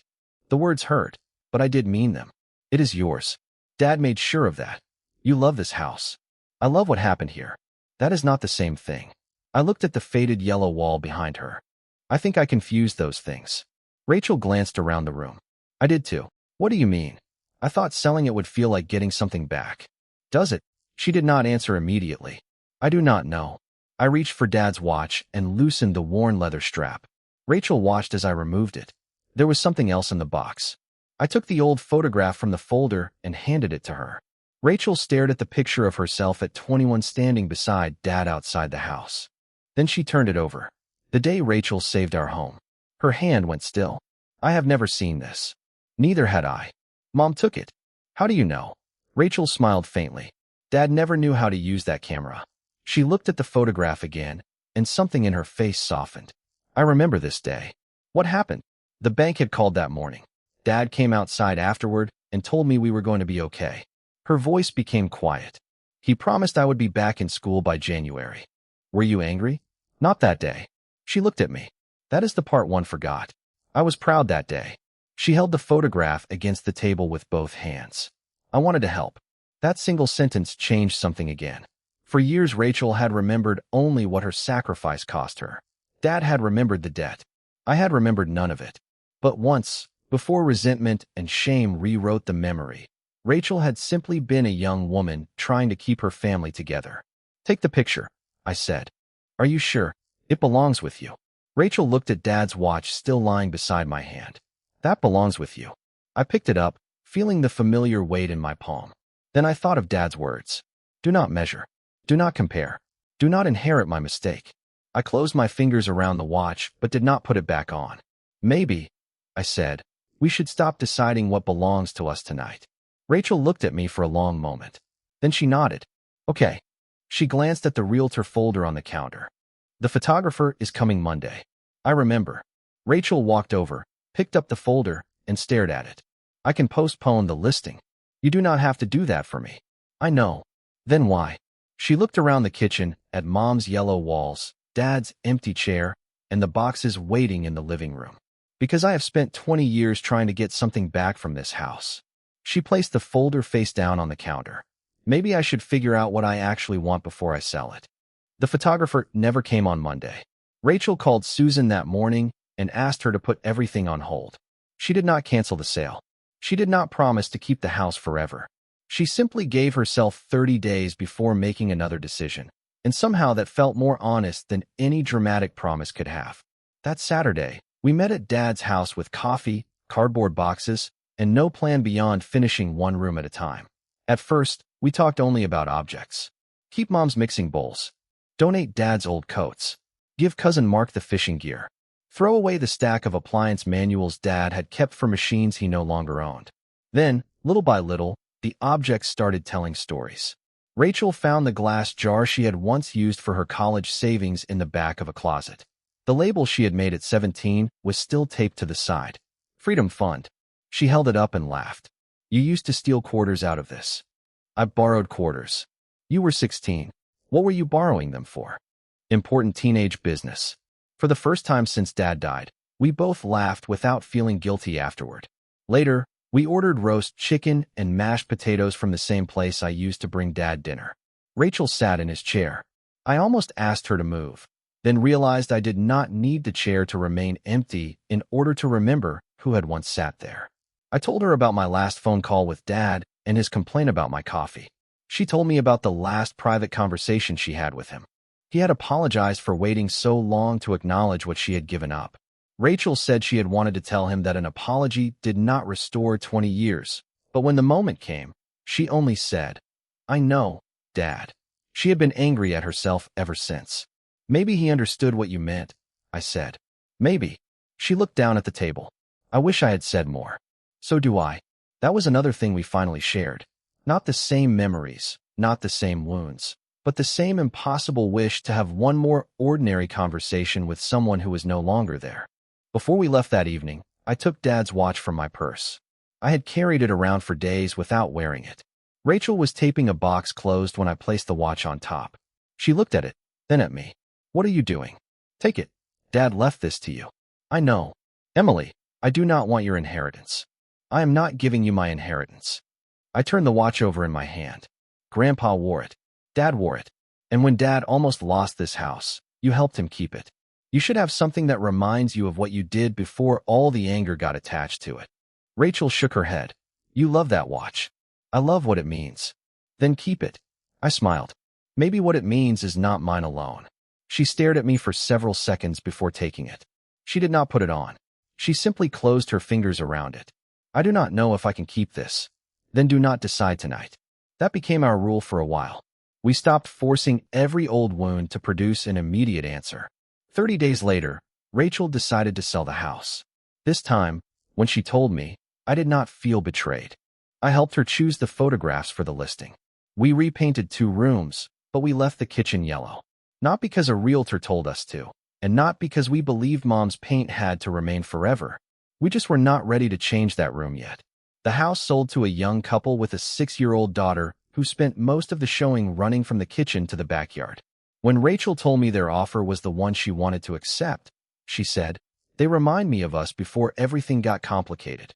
Speaker 1: The words hurt, but I did mean them. It is yours. Dad made sure of that. You love this house. I love what happened here. That is not the same thing. I looked at the faded yellow wall behind her. I think I confused those things. Rachel glanced around the room. I did too. What do you mean? I thought selling it would feel like getting something back. Does it? She did not answer immediately. I do not know. I reached for Dad's watch and loosened the worn leather strap. Rachel watched as I removed it. There was something else in the box. I took the old photograph from the folder and handed it to her. Rachel stared at the picture of herself at 21 standing beside Dad outside the house. Then she turned it over. The day Rachel saved our home. Her hand went still. I have never seen this. Neither had I. Mom took it. How do you know? Rachel smiled faintly. Dad never knew how to use that camera. She looked at the photograph again, and something in her face softened. I remember this day. What happened? The bank had called that morning. Dad came outside afterward and told me we were going to be okay. Her voice became quiet. He promised I would be back in school by January. Were you angry? Not that day. She looked at me. That is the part one forgot. I was proud that day. She held the photograph against the table with both hands. I wanted to help. That single sentence changed something again. For years, Rachel had remembered only what her sacrifice cost her. Dad had remembered the debt. I had remembered none of it. But once, before resentment and shame rewrote the memory, Rachel had simply been a young woman trying to keep her family together. Take the picture, I said. Are you sure? It belongs with you. Rachel looked at Dad's watch still lying beside my hand. That belongs with you. I picked it up, feeling the familiar weight in my palm. Then I thought of Dad's words. Do not measure. Do not compare. Do not inherit my mistake. I closed my fingers around the watch, but did not put it back on. Maybe, I said, we should stop deciding what belongs to us tonight. Rachel looked at me for a long moment. Then she nodded. Okay. She glanced at the realtor folder on the counter. The photographer is coming Monday. I remember. Rachel walked over, picked up the folder, and stared at it. I can postpone the listing. You do not have to do that for me. I know. Then why? She looked around the kitchen at Mom's yellow walls, Dad's empty chair, and the boxes waiting in the living room. Because I have spent 20 years trying to get something back from this house. She placed the folder face down on the counter. Maybe I should figure out what I actually want before I sell it. The photographer never came on Monday. Rachel called Susan that morning and asked her to put everything on hold. She did not cancel the sale. She did not promise to keep the house forever. She simply gave herself 30 days before making another decision, and somehow that felt more honest than any dramatic promise could have. That Saturday, we met at Dad's house with coffee, cardboard boxes, and no plan beyond finishing one room at a time. At first, we talked only about objects. Keep Mom's mixing bowls. Donate Dad's old coats. Give Cousin Mark the fishing gear. Throw away the stack of appliance manuals Dad had kept for machines he no longer owned. Then, little by little, the objects started telling stories. Rachel found the glass jar she had once used for her college savings in the back of a closet. The label she had made at 17 was still taped to the side. Freedom Fund. She held it up and laughed. You used to steal quarters out of this. I borrowed quarters. You were 16. What were you borrowing them for? Important teenage business. For the first time since Dad died, we both laughed without feeling guilty afterward. Later, we ordered roast chicken and mashed potatoes from the same place I used to bring Dad dinner. Rachel sat in his chair. I almost asked her to move, then realized I did not need the chair to remain empty in order to remember who had once sat there. I told her about my last phone call with Dad and his complaint about my coffee. She told me about the last private conversation she had with him. He had apologized for waiting so long to acknowledge what she had given up. Rachel said she had wanted to tell him that an apology did not restore 20 years, but when the moment came, she only said, I know, Dad. She had been angry at herself ever since. Maybe he understood what you meant, I said. Maybe. She looked down at the table. I wish I had said more. So do I. That was another thing we finally shared. Not the same memories, not the same wounds, but the same impossible wish to have one more ordinary conversation with someone who was no longer there. Before we left that evening, I took Dad's watch from my purse. I had carried it around for days without wearing it. Rachel was taping a box closed when I placed the watch on top. She looked at it, then at me. "What are you doing?" "Take it. Dad left this to you." "I know. Emily, I do not want your inheritance." "I am not giving you my inheritance." I turned the watch over in my hand. "Grandpa wore it. Dad wore it. And when Dad almost lost this house, you helped him keep it. You should have something that reminds you of what you did before all the anger got attached to it." Rachel shook her head. "You love that watch." "I love what it means." "Then keep it." I smiled. "Maybe what it means is not mine alone." She stared at me for several seconds before taking it. She did not put it on. She simply closed her fingers around it. "I do not know if I can keep this." "Then do not decide tonight." That became our rule for a while. We stopped forcing every old wound to produce an immediate answer. 30 days later, Rachel decided to sell the house. This time, when she told me, I did not feel betrayed. I helped her choose the photographs for the listing. We repainted 2 rooms, but we left the kitchen yellow. Not because a realtor told us to, and not because we believed Mom's paint had to remain forever. We just were not ready to change that room yet. The house sold to a young couple with a 6-year-old daughter who spent most of the showing running from the kitchen to the backyard. When Rachel told me their offer was the one she wanted to accept, she said, "They remind me of us before everything got complicated."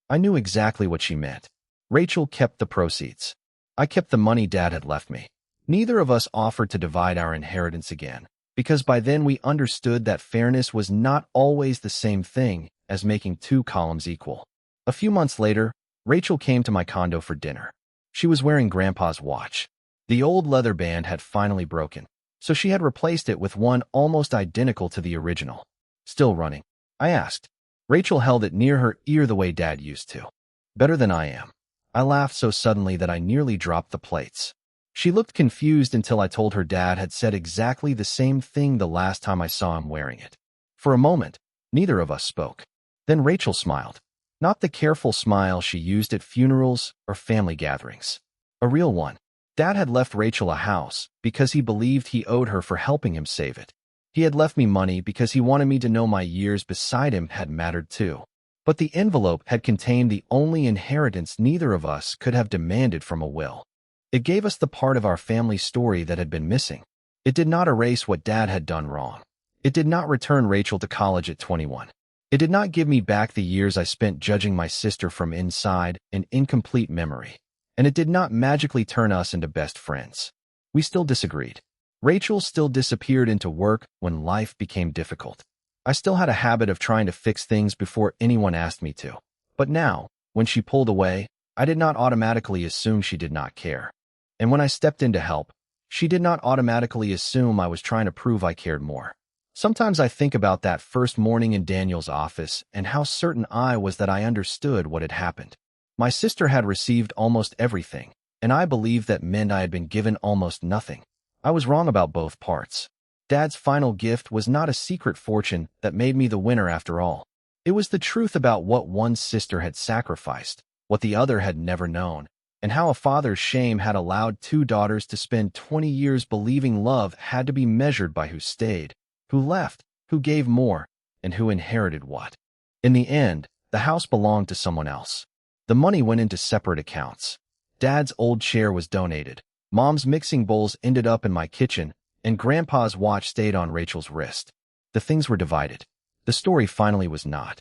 Speaker 1: I knew exactly what she meant. Rachel kept the proceeds. I kept the money Dad had left me. Neither of us offered to divide our inheritance again, because by then we understood that fairness was not always the same thing as making 2 columns equal. A few months later, Rachel came to my condo for dinner. She was wearing Grandpa's watch. The old leather band had finally broken, so she had replaced it with one almost identical to the original. "Still running?" I asked. Rachel held it near her ear the way Dad used to. "Better than I am." I laughed so suddenly that I nearly dropped the plates. She looked confused until I told her Dad had said exactly the same thing the last time I saw him wearing it. For a moment, neither of us spoke. Then Rachel smiled. Not the careful smile she used at funerals or family gatherings. A real one. Dad had left Rachel a house because he believed he owed her for helping him save it. He had left me money because he wanted me to know my years beside him had mattered too. But the envelope had contained the only inheritance neither of us could have demanded from a will. It gave us the part of our family story that had been missing. It did not erase what Dad had done wrong. It did not return Rachel to college at 21. It did not give me back the years I spent judging my sister from inside an incomplete memory. And it did not magically turn us into best friends. We still disagreed. Rachel still disappeared into work when life became difficult. I still had a habit of trying to fix things before anyone asked me to. But now, when she pulled away, I did not automatically assume she did not care. And when I stepped in to help, she did not automatically assume I was trying to prove I cared more. Sometimes I think about that first morning in Daniel's office and how certain I was that I understood what had happened. My sister had received almost everything, and I believed that meant I had been given almost nothing. I was wrong about both parts. Dad's final gift was not a secret fortune that made me the winner after all. It was the truth about what one sister had sacrificed, what the other had never known, and how a father's shame had allowed 2 daughters to spend 20 years believing love had to be measured by who stayed, who left, who gave more, and who inherited what. In the end, the house belonged to someone else. The money went into separate accounts. Dad's old chair was donated. Mom's mixing bowls ended up in my kitchen, and Grandpa's watch stayed on Rachel's wrist. The things were divided. The story finally was not.